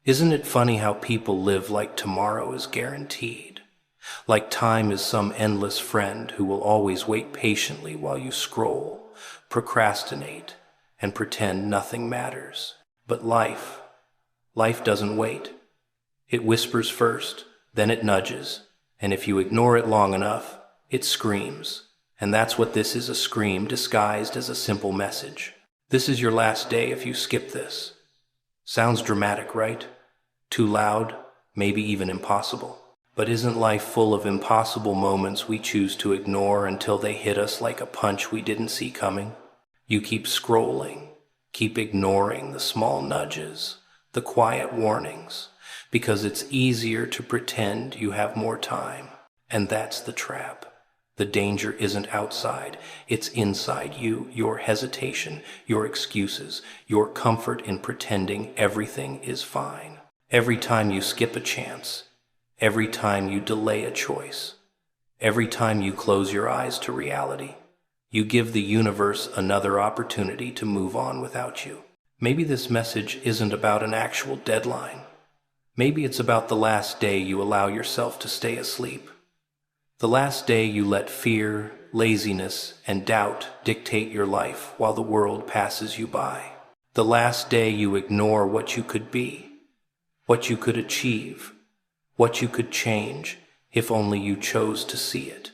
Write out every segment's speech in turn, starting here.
Isn't it funny how people live like tomorrow is guaranteed? Like time is some endless friend who will always wait patiently while you scroll, procrastinate, and pretend nothing matters. But life doesn't wait. It whispers first, then it nudges, and if you ignore it long enough, it screams. And that's what this is, a scream disguised as a simple message. This is your last day if you skip this. Sounds dramatic, right? Too loud, maybe even impossible. But isn't life full of impossible moments we choose to ignore until they hit us like a punch we didn't see coming? You keep scrolling, keep ignoring the small nudges, the quiet warnings, because it's easier to pretend you have more time. And that's the trap. The danger isn't outside, it's inside you, your hesitation, your excuses, your comfort in pretending everything is fine. Every time you skip a chance, every time you delay a choice, every time you close your eyes to reality, you give the universe another opportunity to move on without you. Maybe this message isn't about an actual deadline. Maybe it's about the last day you allow yourself to stay asleep. The last day you let fear, laziness, and doubt dictate your life while the world passes you by. The last day you ignore what you could be, what you could achieve, what you could change if only you chose to see it.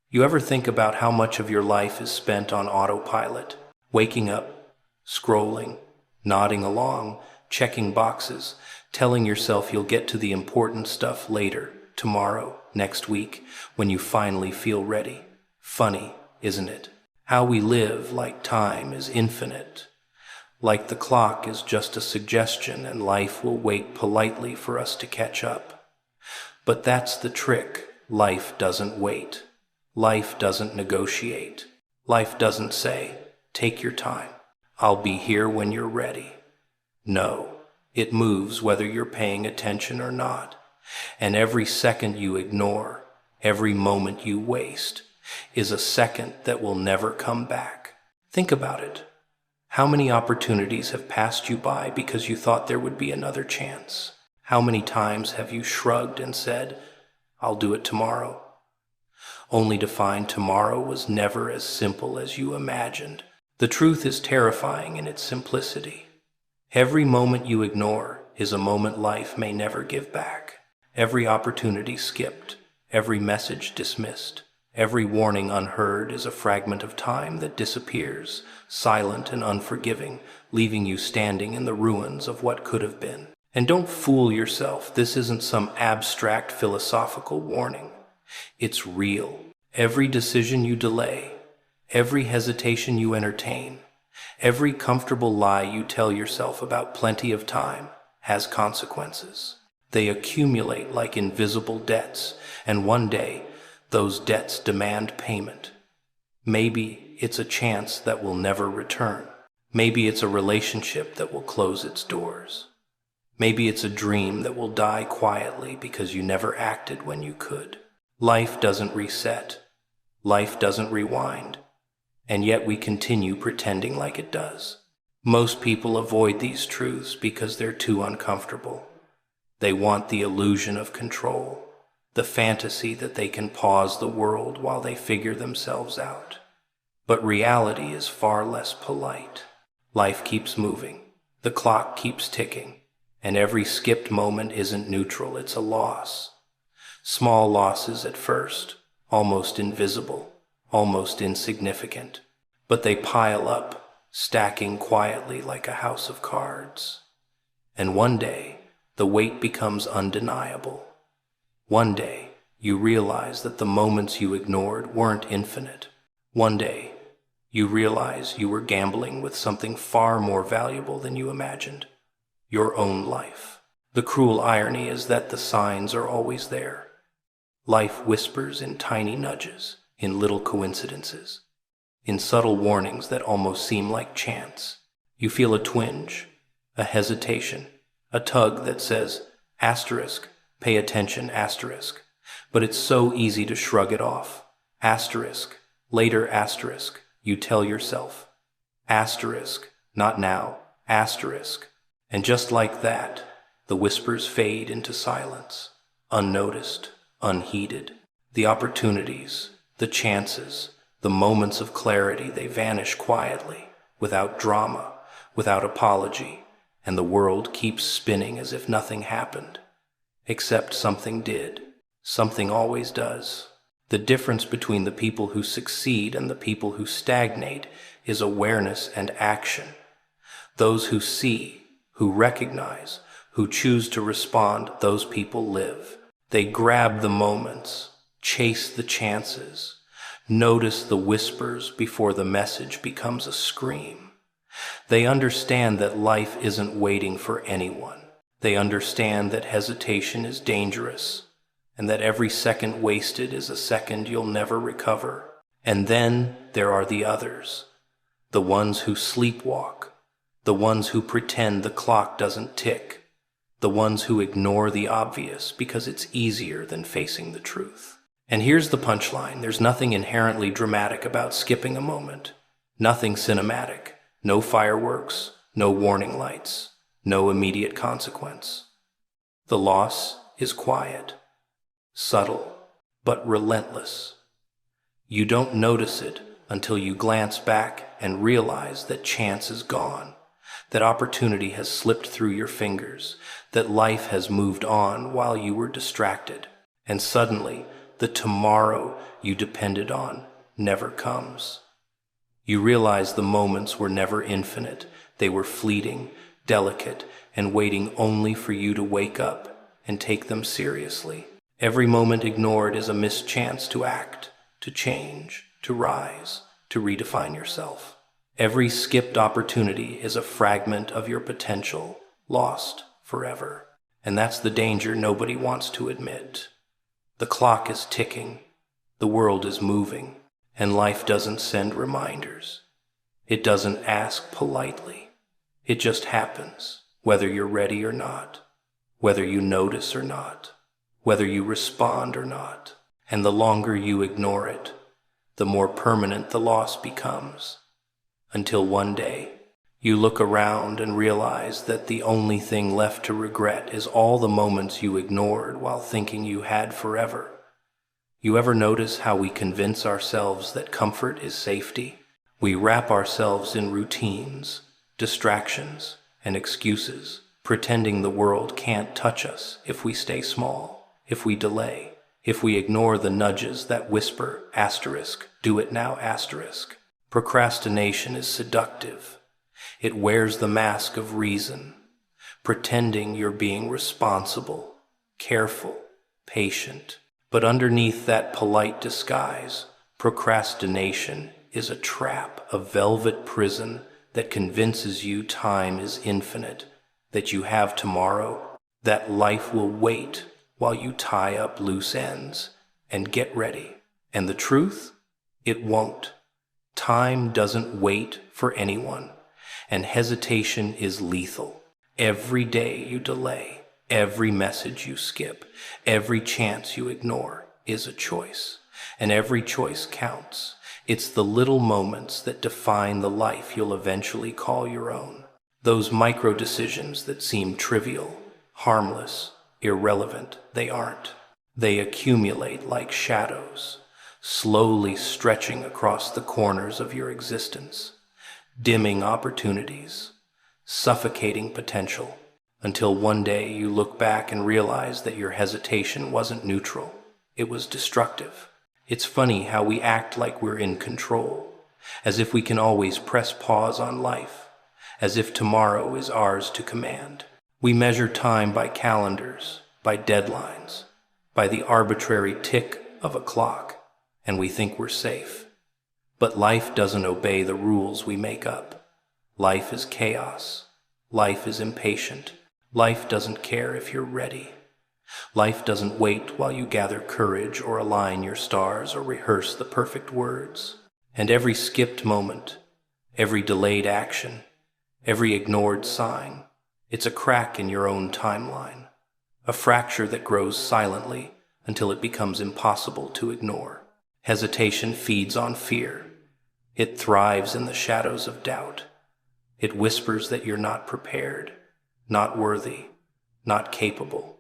You ever think about how much of your life is spent on autopilot, waking up, scrolling, nodding along, checking boxes, telling yourself you'll get to the important stuff later, tomorrow, next week, when you finally feel ready? Funny, isn't it? How we live like time is infinite, like the clock is just a suggestion and life will wait politely for us to catch up. But that's the trick. Life doesn't wait. Life doesn't negotiate. Life doesn't say, take your time. I'll be here when you're ready. No, it moves whether you're paying attention or not. And every second you ignore, every moment you waste, is a second that will never come back. Think about it. How many opportunities have passed you by because you thought there would be another chance? How many times have you shrugged and said, I'll do it tomorrow, only to find tomorrow was never as simple as you imagined? The truth is terrifying in its simplicity. Every moment you ignore is a moment life may never give back. Every opportunity skipped, every message dismissed, every warning unheard is a fragment of time that disappears, silent and unforgiving, leaving you standing in the ruins of what could have been. And don't fool yourself, this isn't some abstract philosophical warning. It's real. Every decision you delay, every hesitation you entertain, every comfortable lie you tell yourself about plenty of time has consequences. They accumulate like invisible debts, and one day, those debts demand payment. Maybe it's a chance that will never return. Maybe it's a relationship that will close its doors. Maybe it's a dream that will die quietly because you never acted when you could. Life doesn't reset. Life doesn't rewind. And yet we continue pretending like it does. Most people avoid these truths because they're too uncomfortable. They want the illusion of control, the fantasy that they can pause the world while they figure themselves out. But reality is far less polite. Life keeps moving, the clock keeps ticking, and every skipped moment isn't neutral, it's a loss. Small losses at first, almost invisible, almost insignificant, but they pile up, stacking quietly like a house of cards. And one day, the weight becomes undeniable. One day, you realize that the moments you ignored weren't infinite. One day, you realize you were gambling with something far more valuable than you imagined, your own life. The cruel irony is that the signs are always there. Life whispers in tiny nudges, in little coincidences, in subtle warnings that almost seem like chance. You feel a twinge, a hesitation, a tug that says, asterisk, pay attention, asterisk. But it's so easy to shrug it off. Asterisk, later asterisk, you tell yourself. Asterisk, not now, asterisk. And just like that, The whispers fade into silence, unnoticed, unheeded. The opportunities, the chances, the moments of clarity, they vanish quietly, without drama, without apology, and the world keeps spinning as if nothing happened. Except something did. Something always does. The difference between the people who succeed and the people who stagnate is awareness and action. Those who see, who recognize, who choose to respond, those people live. They grab the moments, chase the chances, notice the whispers before the message becomes a scream. They understand that life isn't waiting for anyone. They understand that hesitation is dangerous, and that every second wasted is a second you'll never recover. And then there are the others, the ones who sleepwalk, the ones who pretend the clock doesn't tick, the ones who ignore the obvious because it's easier than facing the truth. And here's the punchline. There's nothing inherently dramatic about skipping a moment. Nothing cinematic. No fireworks, no warning lights, no immediate consequence. The loss is quiet, subtle, but relentless. You don't notice it until you glance back and realize that chance is gone, that opportunity has slipped through your fingers, that life has moved on while you were distracted, and suddenly the tomorrow you depended on never comes. You realize the moments were never infinite. They were fleeting, delicate, and waiting only for you to wake up and take them seriously. Every moment ignored is a missed chance to act, to change, to rise, to redefine yourself. Every skipped opportunity is a fragment of your potential, lost forever. And that's the danger nobody wants to admit. The clock is ticking, the world is moving, and life doesn't send reminders. It doesn't ask politely. It just happens, whether you're ready or not, whether you notice or not, whether you respond or not. And the longer you ignore it, the more permanent the loss becomes. Until one day, you look around and realize that the only thing left to regret is all the moments you ignored while thinking you had forever. You ever notice how we convince ourselves that comfort is safety? We wrap ourselves in routines, distractions, and excuses, pretending the world can't touch us if we stay small, if we delay, if we ignore the nudges that whisper, asterisk, do it now, asterisk. Procrastination is seductive. It wears the mask of reason, pretending you're being responsible, careful, patient. But underneath that polite disguise, procrastination is a trap, a velvet prison that convinces you time is infinite, that you have tomorrow, that life will wait while you tie up loose ends and get ready. And the truth? It won't. Time doesn't wait for anyone, and hesitation is lethal. Every day you delay, every message you skip, every chance you ignore is a choice, and every choice counts. It's the little moments that define the life you'll eventually call your own. Those micro decisions that seem trivial, harmless, irrelevant, they aren't. They accumulate like shadows, slowly stretching across the corners of your existence, dimming opportunities, suffocating potential, until one day you look back and realize that your hesitation wasn't neutral, it was destructive. It's funny how we act like we're in control, as if we can always press pause on life, as if tomorrow is ours to command. We measure time by calendars, by deadlines, by the arbitrary tick of a clock, and we think we're safe. But life doesn't obey the rules we make up. Life is chaos. Life is impatient. Life doesn't care if you're ready. Life doesn't wait while you gather courage or align your stars or rehearse the perfect words. And every skipped moment, every delayed action, every ignored sign, it's a crack in your own timeline, a fracture that grows silently until it becomes impossible to ignore. Hesitation feeds on fear. It thrives in the shadows of doubt. It whispers that you're not prepared, not worthy, not capable.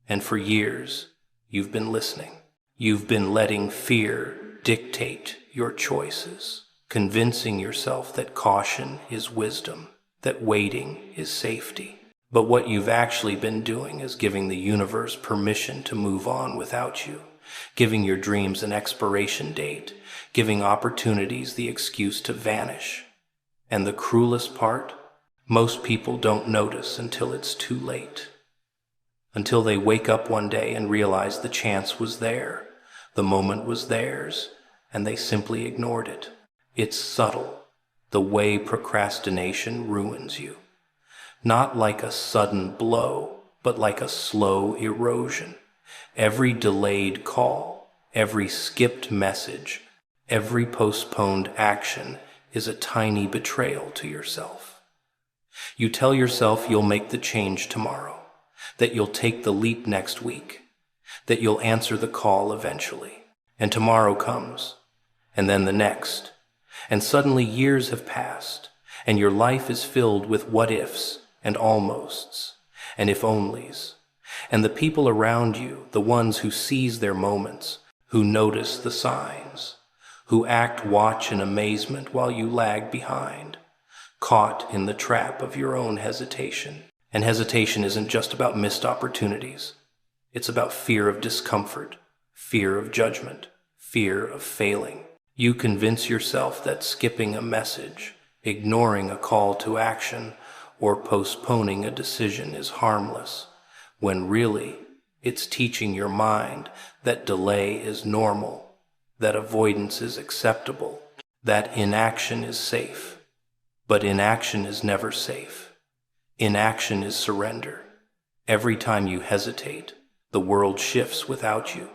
And for years, you've been listening. You've been letting fear dictate your choices, convincing yourself that caution is wisdom, that waiting is safety. But what you've actually been doing is giving the universe permission to move on without you, giving your dreams an expiration date, giving opportunities the excuse to vanish. And the cruelest part? Most people don't notice until it's too late. Until they wake up one day and realize the chance was there, the moment was theirs, and they simply ignored it. It's subtle, the way procrastination ruins you. Not like a sudden blow, but like a slow erosion. Every delayed call, every skipped message, every postponed action is a tiny betrayal to yourself. You tell yourself you'll make the change tomorrow, that you'll take the leap next week, that you'll answer the call eventually. And tomorrow comes, and then the next, and suddenly years have passed, and your life is filled with what-ifs and almosts and if-onlys. And the people around you, the ones who seize their moments, who notice the signs, who act watch in amazement while you lag behind, caught in the trap of your own hesitation. And hesitation isn't just about missed opportunities. It's about fear of discomfort, fear of judgment, fear of failing. You convince yourself that skipping a message, ignoring a call to action, or postponing a decision is harmless, when really it's teaching your mind that delay is normal, that avoidance is acceptable, that inaction is safe. But inaction is never safe. Inaction is surrender. Every time you hesitate, the world shifts without you.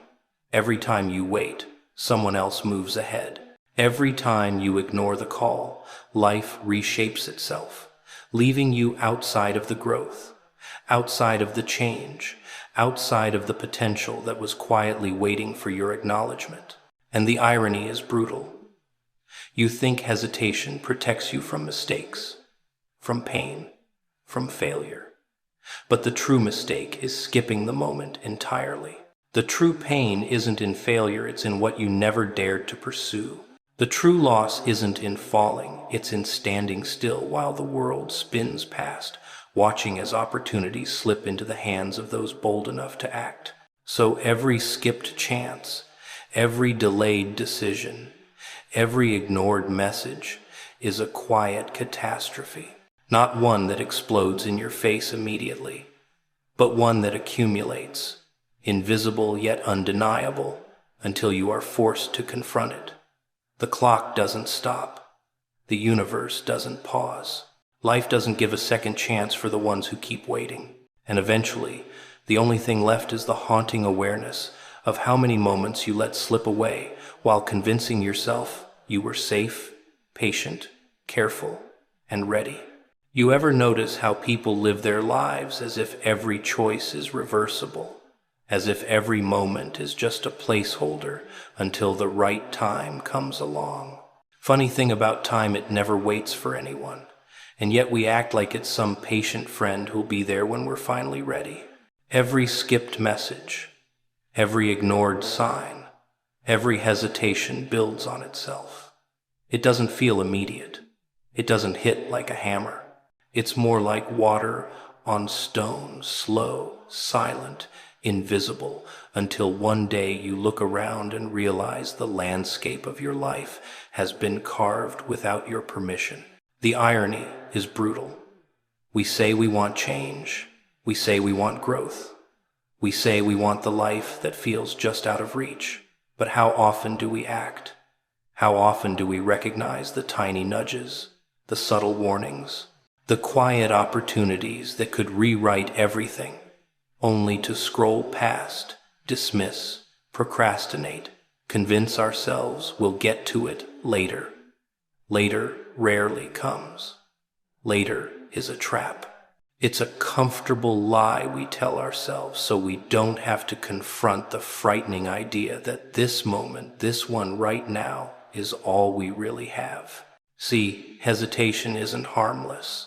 Every time you wait, someone else moves ahead. Every time you ignore the call, life reshapes itself, leaving you outside of the growth, outside of the change, outside of the potential that was quietly waiting for your acknowledgement. And the irony is brutal. You think hesitation protects you from mistakes, from pain, from failure. But the true mistake is skipping the moment entirely. The true pain isn't in failure, it's in what you never dared to pursue. The true loss isn't in falling, it's in standing still while the world spins past, watching as opportunities slip into the hands of those bold enough to act. So every skipped chance, every delayed decision, every ignored message is a quiet catastrophe. Not one that explodes in your face immediately, but one that accumulates, invisible yet undeniable, until you are forced to confront it. The clock doesn't stop. The universe doesn't pause. Life doesn't give a second chance for the ones who keep waiting. And eventually, the only thing left is the haunting awareness of how many moments you let slip away while convincing yourself you were safe, patient, careful, and ready. You ever notice how people live their lives as if every choice is reversible, as if every moment is just a placeholder until the right time comes along? Funny thing about time, it never waits for anyone, and yet we act like it's some patient friend who'll be there when we're finally ready. Every skipped message, every ignored sign, every hesitation builds on itself. It doesn't feel immediate. It doesn't hit like a hammer. It's more like water on stone, slow, silent, invisible, until one day you look around and realize the landscape of your life has been carved without your permission. The irony is brutal. We say we want change. We say we want growth. We say we want the life that feels just out of reach. But how often do we act? How often do we recognize the tiny nudges, the subtle warnings, the quiet opportunities that could rewrite everything, only to scroll past, dismiss, procrastinate, convince ourselves we'll get to it later? Later rarely comes. Later is a trap. It's a comfortable lie we tell ourselves so we don't have to confront the frightening idea that this moment, this one right now, is all we really have. See, hesitation isn't harmless.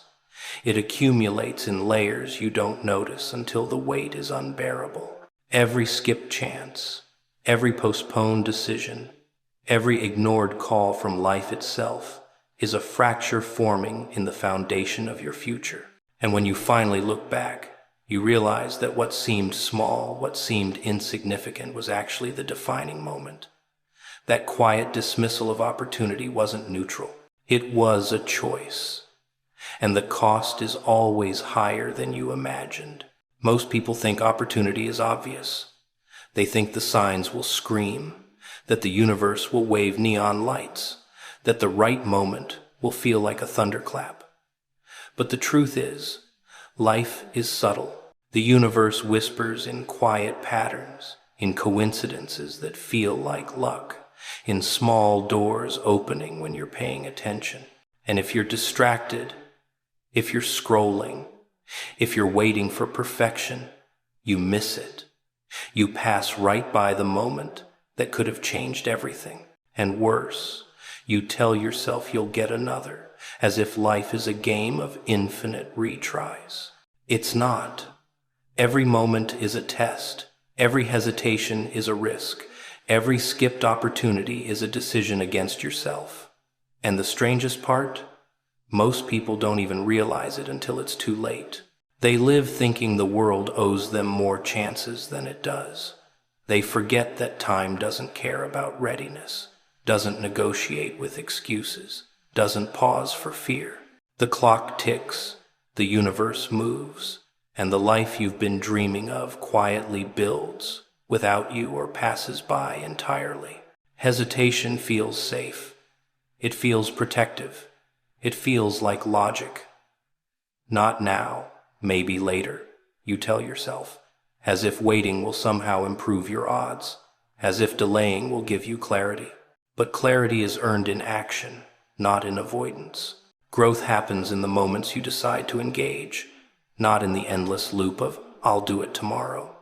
It accumulates in layers you don't notice until the weight is unbearable. Every skipped chance, every postponed decision, every ignored call from life itself is a fracture forming in the foundation of your future. And when you finally look back, you realize that what seemed small, what seemed insignificant, was actually the defining moment. That quiet dismissal of opportunity wasn't neutral. It was a choice. And the cost is always higher than you imagined. Most people think opportunity is obvious. They think the signs will scream, that the universe will wave neon lights, that the right moment will feel like a thunderclap. But the truth is, life is subtle. The universe whispers in quiet patterns, in coincidences that feel like luck, in small doors opening when you're paying attention. And if you're distracted, if you're scrolling, if you're waiting for perfection, you miss it. You pass right by the moment that could have changed everything. And worse, you tell yourself you'll get another, as if life is a game of infinite retries. It's not. Every moment is a test. Every hesitation is a risk. Every skipped opportunity is a decision against yourself. And the strangest part? Most people don't even realize it until it's too late. They live thinking the world owes them more chances than it does. They forget that time doesn't care about readiness, doesn't negotiate with excuses, doesn't pause for fear. The clock ticks, the universe moves, and the life you've been dreaming of quietly builds without you or passes by entirely. Hesitation feels safe. It feels protective. It feels like logic. Not now, maybe later, you tell yourself, as if waiting will somehow improve your odds, as if delaying will give you clarity. But clarity is earned in action, not in avoidance. Growth happens in the moments you decide to engage, not in the endless loop of, I'll do it tomorrow.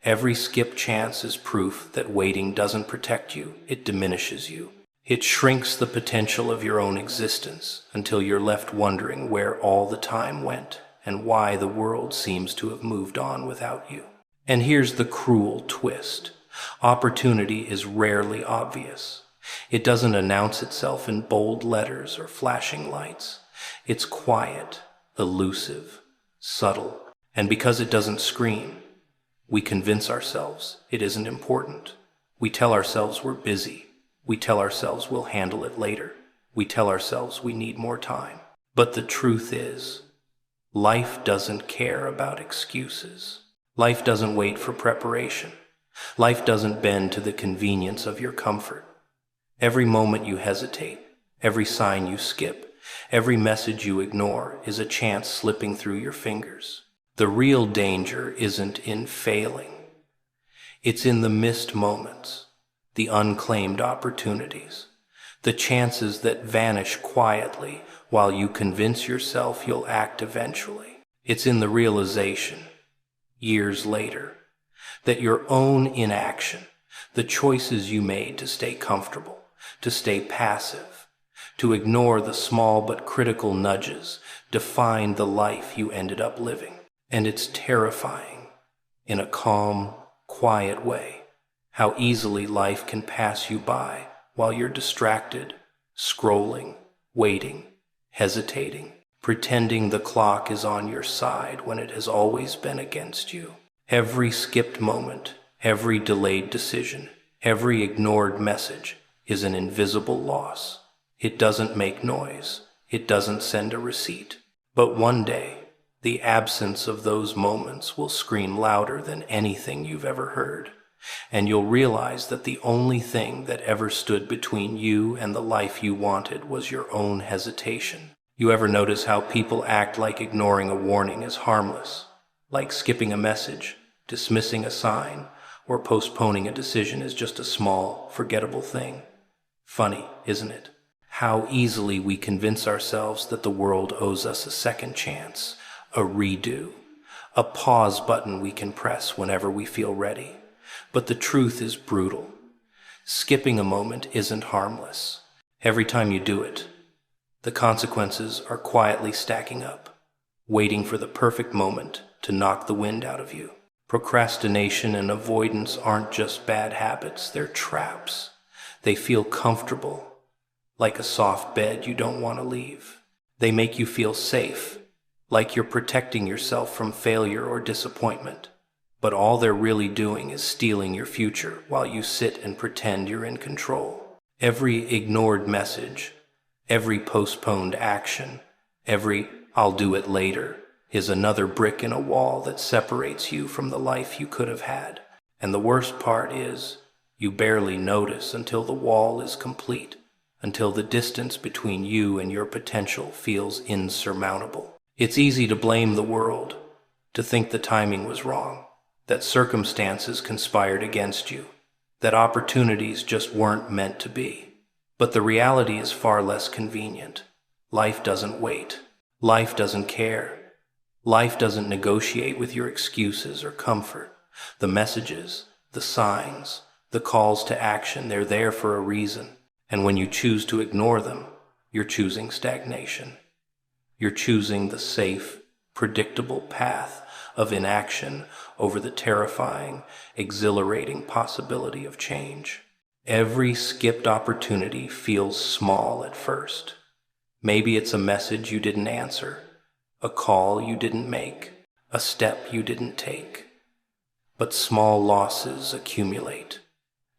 Every skipped chance is proof that waiting doesn't protect you, it diminishes you. It shrinks the potential of your own existence until you're left wondering where all the time went and why the world seems to have moved on without you. And here's the cruel twist. Opportunity is rarely obvious. It doesn't announce itself in bold letters or flashing lights. It's quiet, elusive, subtle. And because it doesn't scream, we convince ourselves it isn't important. We tell ourselves we're busy. We tell ourselves we'll handle it later. We tell ourselves we need more time. But the truth is, life doesn't care about excuses. Life doesn't wait for preparation. Life doesn't bend to the convenience of your comfort. Every moment you hesitate, every sign you skip, every message you ignore is a chance slipping through your fingers. The real danger isn't in failing. It's in the missed moments, the unclaimed opportunities, the chances that vanish quietly while you convince yourself you'll act eventually. It's in the realization, years later, that your own inaction, the choices you made to stay comfortable, to stay passive, to ignore the small but critical nudges, defined the life you ended up living. And it's terrifying, in a calm, quiet way, how easily life can pass you by while you're distracted, scrolling, waiting, hesitating, pretending the clock is on your side when it has always been against you. Every skipped moment, every delayed decision, every ignored message is an invisible loss. It doesn't make noise. It doesn't send a receipt. But one day, the absence of those moments will scream louder than anything you've ever heard. And you'll realize that the only thing that ever stood between you and the life you wanted was your own hesitation. You ever notice how people act like ignoring a warning is harmless? Like skipping a message, dismissing a sign, or postponing a decision is just a small, forgettable thing. Funny, isn't it? How easily we convince ourselves that the world owes us a second chance, a redo, a pause button we can press whenever we feel ready. But the truth is brutal. Skipping a moment isn't harmless. Every time you do it, the consequences are quietly stacking up. waiting for the perfect moment to knock the wind out of you. Procrastination and avoidance aren't just bad habits, they're traps. They feel comfortable, like a soft bed you don't want to leave. They make you feel safe, like you're protecting yourself from failure or disappointment. But all they're really doing is stealing your future while you sit and pretend you're in control. Every ignored message, every postponed action, every "I'll do it later" is another brick in a wall that separates you from the life you could have had. And the worst part is, you barely notice until the wall is complete, until the distance between you and your potential feels insurmountable. It's easy to blame the world, to think the timing was wrong, that circumstances conspired against you, that opportunities just weren't meant to be. But the reality is far less convenient. Life doesn't wait. Life doesn't care. Life doesn't negotiate with your excuses or comfort. The messages, the signs, the calls to action, they're there for a reason. And when you choose to ignore them, you're choosing stagnation. You're choosing the safe, predictable path of inaction over the terrifying, exhilarating possibility of change. Every skipped opportunity feels small at first. Maybe it's a message you didn't answer, a call you didn't make, a step you didn't take. But small losses accumulate.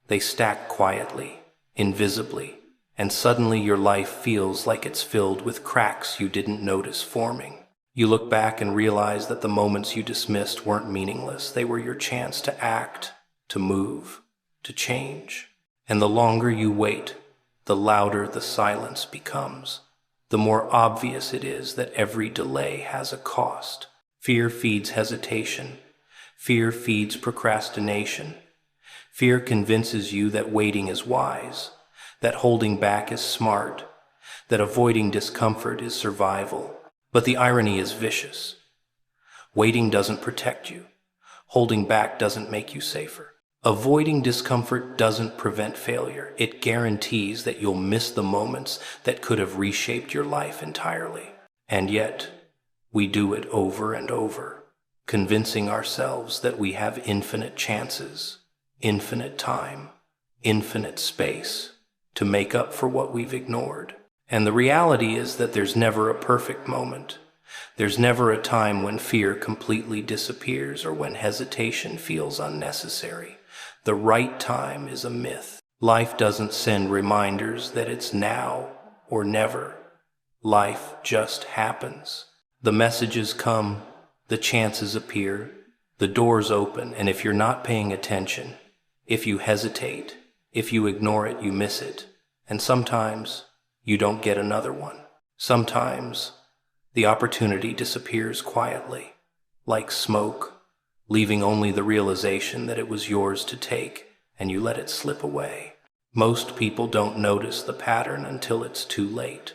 They stack quietly, invisibly, and suddenly your life feels like it's filled with cracks you didn't notice forming. You look back and realize that the moments you dismissed weren't meaningless. They were your chance to act, to move, to change. And the longer you wait, the louder the silence becomes. The more obvious it is that every delay has a cost. Fear feeds hesitation. Fear feeds procrastination. Fear convinces you that waiting is wise, that holding back is smart, that avoiding discomfort is survival. But the irony is vicious. Waiting doesn't protect you. Holding back doesn't make you safer. Avoiding discomfort doesn't prevent failure. It guarantees that you'll miss the moments that could have reshaped your life entirely. And yet, we do it over and over, convincing ourselves that we have infinite chances, infinite time, infinite space to make up for what we've ignored. And the reality is that there's never a perfect moment. There's never a time when fear completely disappears or when hesitation feels unnecessary. The right time is a myth. Life doesn't send reminders that it's now or never. Life just happens. The messages come, the chances appear, the doors open, and if you're not paying attention, if you hesitate, if you ignore it, you miss it. And sometimes you don't get another one. Sometimes the opportunity disappears quietly, like smoke, leaving only the realization that it was yours to take, and you let it slip away. Most people don't notice the pattern until it's too late.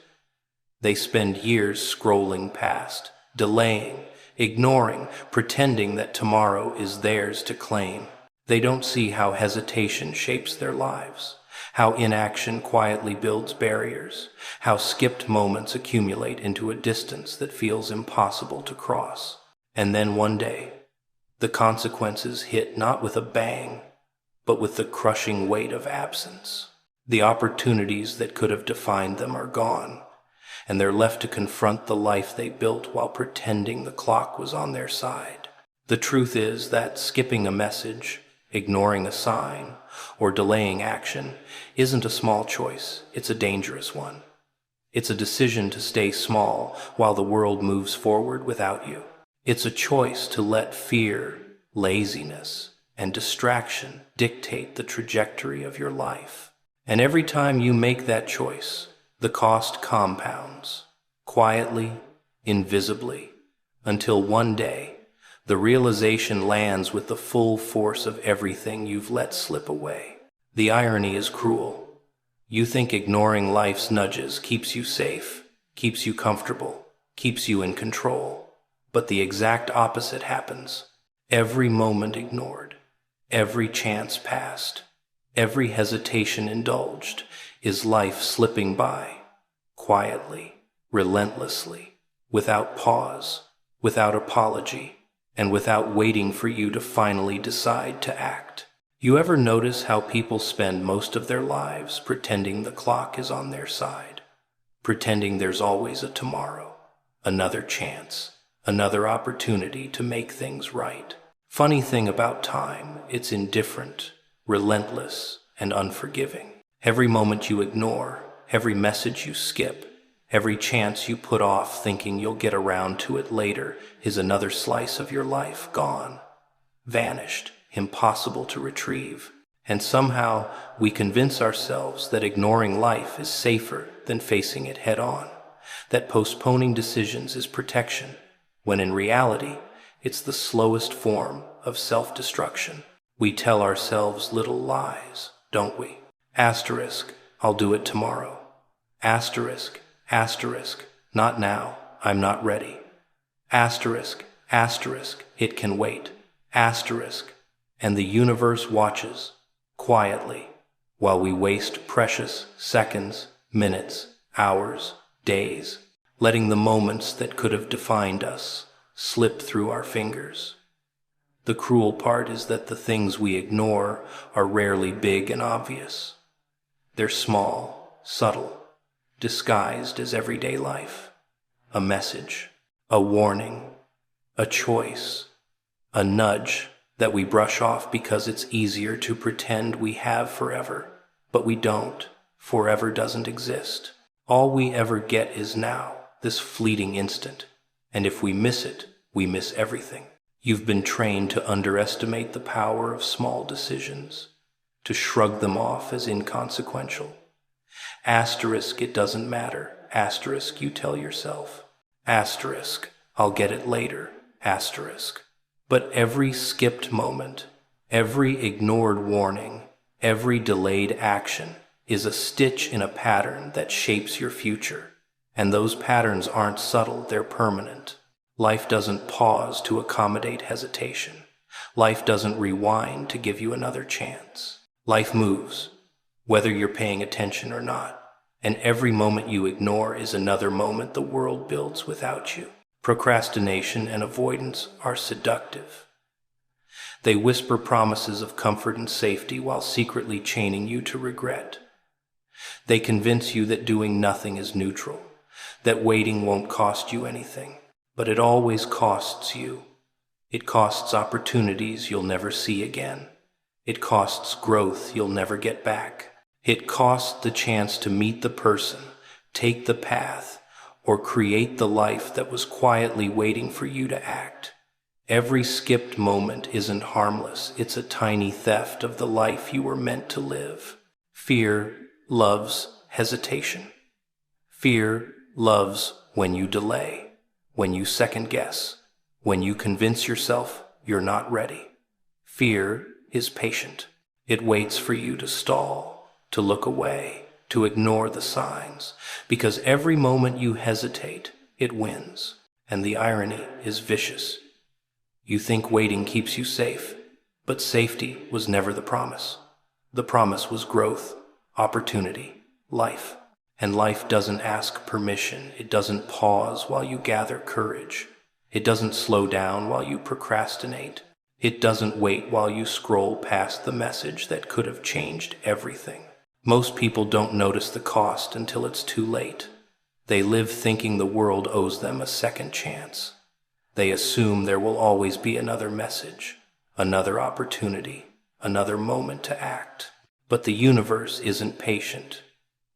They spend years scrolling past, delaying, ignoring, pretending that tomorrow is theirs to claim. They don't see how hesitation shapes their lives, how inaction quietly builds barriers, how skipped moments accumulate into a distance that feels impossible to cross. And then one day, the consequences hit not with a bang, but with the crushing weight of absence. The opportunities that could have defined them are gone, and they're left to confront the life they built while pretending the clock was on their side. The truth is that skipping a message, ignoring a sign, or delaying action isn't a small choice, it's a dangerous one. It's a decision to stay small while the world moves forward without you. It's a choice to let fear, laziness, and distraction dictate the trajectory of your life. And every time you make that choice, the cost compounds, quietly, invisibly, until one day, the realization lands with the full force of everything you've let slip away. The irony is cruel. You think ignoring life's nudges keeps you safe, keeps you comfortable, keeps you in control. But the exact opposite happens. Every moment ignored, every chance passed, every hesitation indulged is life slipping by, quietly, relentlessly, without pause. without apology, and without waiting for you to finally decide to act. You ever notice how people spend most of their lives pretending the clock is on their side, pretending there's always a tomorrow, another chance, another opportunity to make things right? Funny thing about time, it's indifferent, relentless, and unforgiving. Every moment you ignore, every message you skip, every chance you put off thinking you'll get around to it later is another slice of your life gone, vanished, impossible to retrieve. And somehow we convince ourselves that ignoring life is safer than facing it head on, that postponing decisions is protection, when in reality it's the slowest form of self-destruction. We tell ourselves little lies, don't we? Asterisk, I'll do it tomorrow. Asterisk, asterisk, not now, I'm not ready. Asterisk, asterisk, it can wait. Asterisk, and the universe watches, quietly, while we waste precious seconds, minutes, hours, days, letting the moments that could have defined us slip through our fingers. The cruel part is that the things we ignore are rarely big and obvious. They're small, subtle, disguised as everyday life. A message, a warning, a choice, a nudge that we brush off because it's easier to pretend we have forever. But we don't. Forever doesn't exist. All we ever get is now, this fleeting instant. And if we miss it, we miss everything. You've been trained to underestimate the power of small decisions, to shrug them off as inconsequential. Asterisk, it doesn't matter. Asterisk, you tell yourself. Asterisk, I'll get it later. Asterisk. But every skipped moment, every ignored warning, every delayed action is a stitch in a pattern that shapes your future. And those patterns aren't subtle, they're permanent. Life doesn't pause to accommodate hesitation. Life doesn't rewind to give you another chance. Life moves, whether you're paying attention or not. And every moment you ignore is another moment the world builds without you. Procrastination and avoidance are seductive. They whisper promises of comfort and safety while secretly chaining you to regret. They convince you that doing nothing is neutral, that waiting won't cost you anything. But it always costs you. It costs opportunities you'll never see again. It costs growth you'll never get back. It costs the chance to meet the person, take the path, or create the life that was quietly waiting for you to act. Every skipped moment isn't harmless. It's a tiny theft of the life you were meant to live. Fear loves hesitation. Fear loves when you delay, when you second guess, when you convince yourself you're not ready. Fear is patient. It waits for you to stall, to look away, to ignore the signs, because every moment you hesitate, it wins. And the irony is vicious. You think waiting keeps you safe, but safety was never the promise. The promise was growth, opportunity, life. And life doesn't ask permission. It doesn't pause while you gather courage. It doesn't slow down while you procrastinate. It doesn't wait while you scroll past the message that could have changed everything. Most people don't notice the cost until it's too late. They live thinking the world owes them a second chance. They assume there will always be another message, another opportunity, another moment to act. But the universe isn't patient.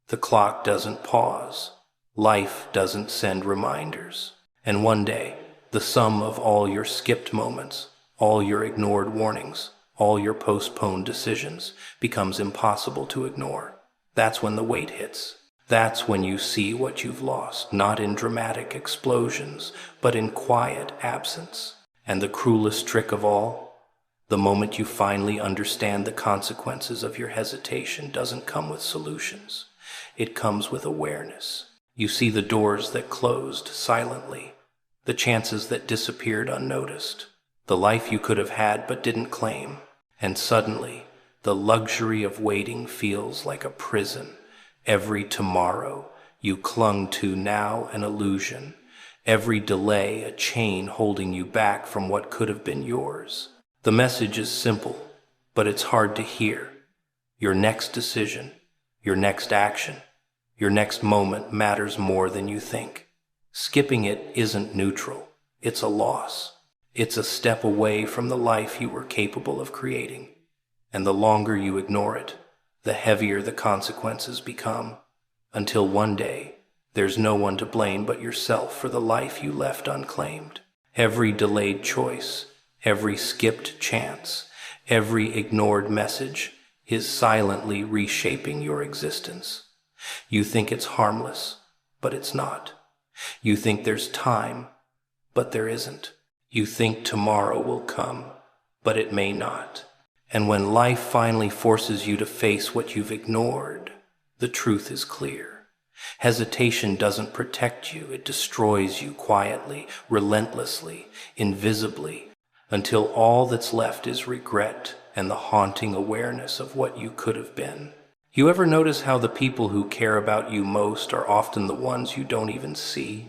The clock doesn't pause. Life doesn't send reminders. And one day, the sum of all your skipped moments, all your ignored warnings, all your postponed decisions becomes impossible to ignore. That's when the weight hits. That's when you see what you've lost, not in dramatic explosions, but in quiet absence. And the cruelest trick of all, the moment you finally understand the consequences of your hesitation doesn't come with solutions. It comes with awareness. You see the doors that closed silently, the chances that disappeared unnoticed, the life you could have had but didn't claim. And suddenly, the luxury of waiting feels like a prison. Every tomorrow you clung to now an illusion. Every delay a chain holding you back from what could have been yours. The message is simple, but it's hard to hear. Your next decision, your next action, your next moment matters more than you think. Skipping it isn't neutral. It's a loss. It's a step away from the life you were capable of creating. And the longer you ignore it, the heavier the consequences become, until one day, there's no one to blame but yourself for the life you left unclaimed. Every delayed choice, every skipped chance, every ignored message is silently reshaping your existence. You think it's harmless, but it's not. You think there's time, but there isn't. You think tomorrow will come, but it may not. And when life finally forces you to face what you've ignored, the truth is clear. Hesitation doesn't protect you, it destroys you quietly, relentlessly, invisibly, until all that's left is regret and the haunting awareness of what you could have been. You ever notice how the people who care about you most are often the ones you don't even see?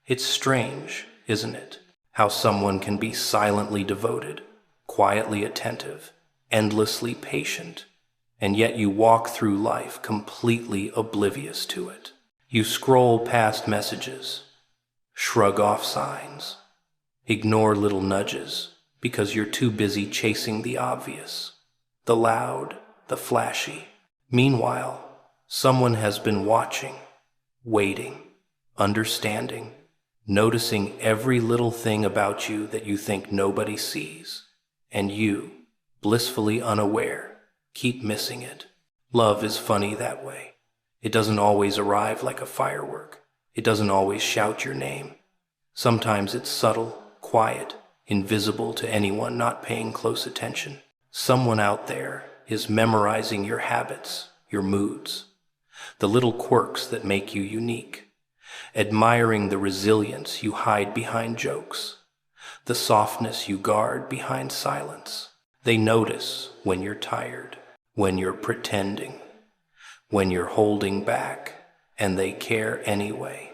It's strange, isn't it? How someone can be silently devoted, quietly attentive, endlessly patient, and yet you walk through life completely oblivious to it. You scroll past messages, shrug off signs, ignore little nudges because you're too busy chasing the obvious, the loud, the flashy. Meanwhile, someone has been watching, waiting, understanding, noticing every little thing about you that you think nobody sees, and you, blissfully unaware, keep missing it. Love is funny that way. It doesn't always arrive like a firework. It doesn't always shout your name. Sometimes it's subtle, quiet, invisible to anyone not paying close attention. Someone out there is memorizing your habits, your moods, the little quirks that make you unique, admiring the resilience you hide behind jokes, the softness you guard behind silence. They notice when you're tired, when you're pretending, when you're holding back, and they care anyway.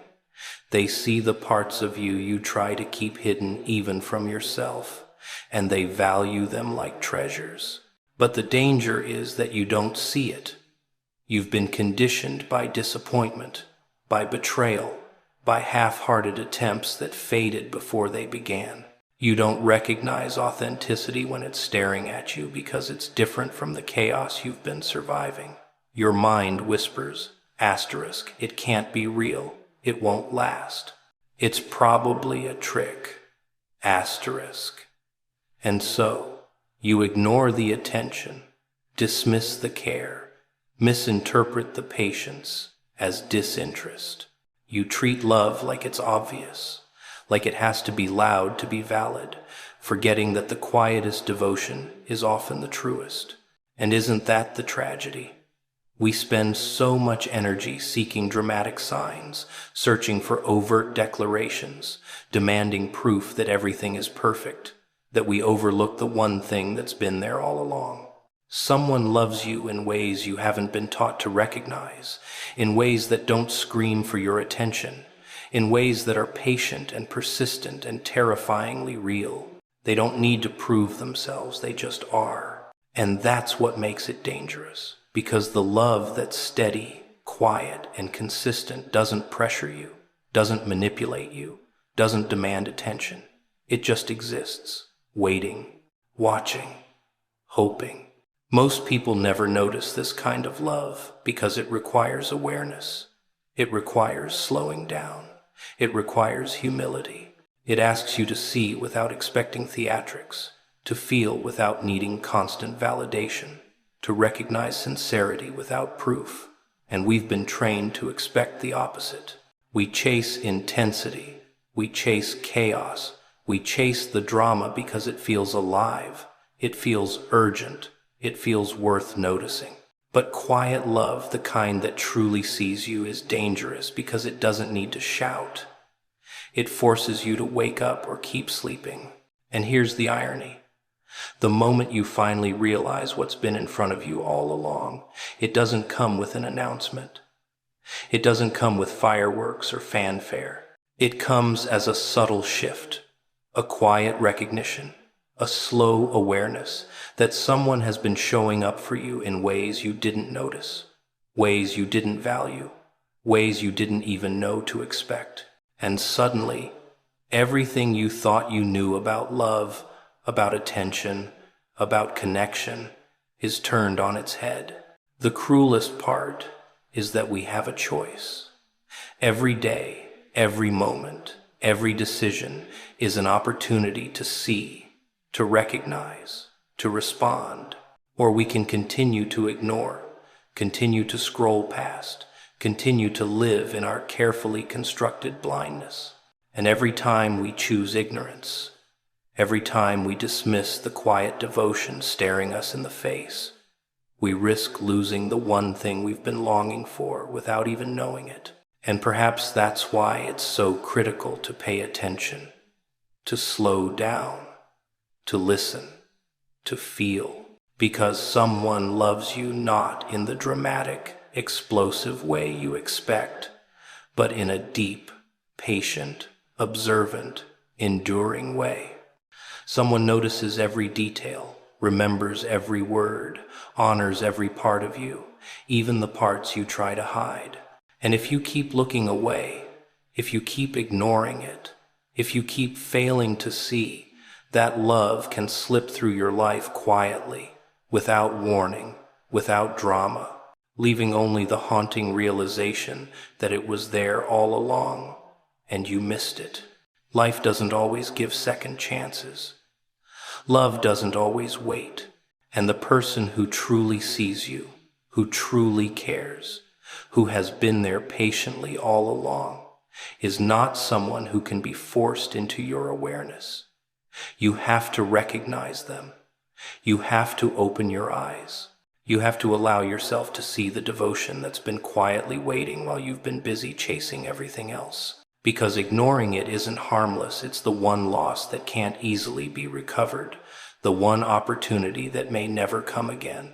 They see the parts of you you try to keep hidden even from yourself, and they value them like treasures. But the danger is that you don't see it. You've been conditioned by disappointment, by betrayal, by half-hearted attempts that faded before they began. You don't recognize authenticity when it's staring at you because it's different from the chaos you've been surviving. Your mind whispers, asterisk, it can't be real, it won't last. It's probably a trick, asterisk. And so, you ignore the attention, dismiss the care, misinterpret the patience as disinterest. You treat love like it's obvious, like it has to be loud to be valid, forgetting that the quietest devotion is often the truest. And isn't that the tragedy? We spend so much energy seeking dramatic signs, searching for overt declarations, demanding proof that everything is perfect, that we overlook the one thing that's been there all along. Someone loves you in ways you haven't been taught to recognize, in ways that don't scream for your attention, in ways that are patient and persistent and terrifyingly real. They don't need to prove themselves, they just are. And that's what makes it dangerous, because the love that's steady, quiet, and consistent doesn't pressure you, doesn't manipulate you, doesn't demand attention. It just exists, waiting, watching, hoping. Most people never notice this kind of love because it requires awareness. It requires slowing down. It requires humility. It asks you to see without expecting theatrics, to feel without needing constant validation, to recognize sincerity without proof. And we've been trained to expect the opposite. We chase intensity. We chase chaos. We chase the drama because it feels alive. It feels urgent. It feels worth noticing. But quiet love, the kind that truly sees you, is dangerous because it doesn't need to shout. It forces you to wake up or keep sleeping. And here's the irony. The moment you finally realize what's been in front of you all along, it doesn't come with an announcement. It doesn't come with fireworks or fanfare. It comes as a subtle shift, a quiet recognition, a slow awareness that someone has been showing up for you in ways you didn't notice, ways you didn't value, ways you didn't even know to expect. And suddenly, everything you thought you knew about love, about attention, about connection, is turned on its head. The cruelest part is that we have a choice. Every day, every moment, every decision is an opportunity to see, to recognize, to respond, or we can continue to ignore, continue to scroll past, continue to live in our carefully constructed blindness. And every time we choose ignorance, every time we dismiss the quiet devotion staring us in the face, we risk losing the one thing we've been longing for without even knowing it. And perhaps that's why it's so critical to pay attention, to slow down, to listen, to feel, because someone loves you not in the dramatic, explosive way you expect, but in a deep, patient, observant, enduring way. Someone notices every detail, remembers every word, honors every part of you, even the parts you try to hide. And if you keep looking away, if you keep ignoring it, if you keep failing to see, that love can slip through your life quietly, without warning, without drama, leaving only the haunting realization that it was there all along, and you missed it. Life doesn't always give second chances. Love doesn't always wait, and the person who truly sees you, who truly cares, who has been there patiently all along, is not someone who can be forced into your awareness. You have to recognize them. You have to open your eyes. You have to allow yourself to see the devotion that's been quietly waiting while you've been busy chasing everything else. Because ignoring it isn't harmless, it's the one loss that can't easily be recovered, the one opportunity that may never come again.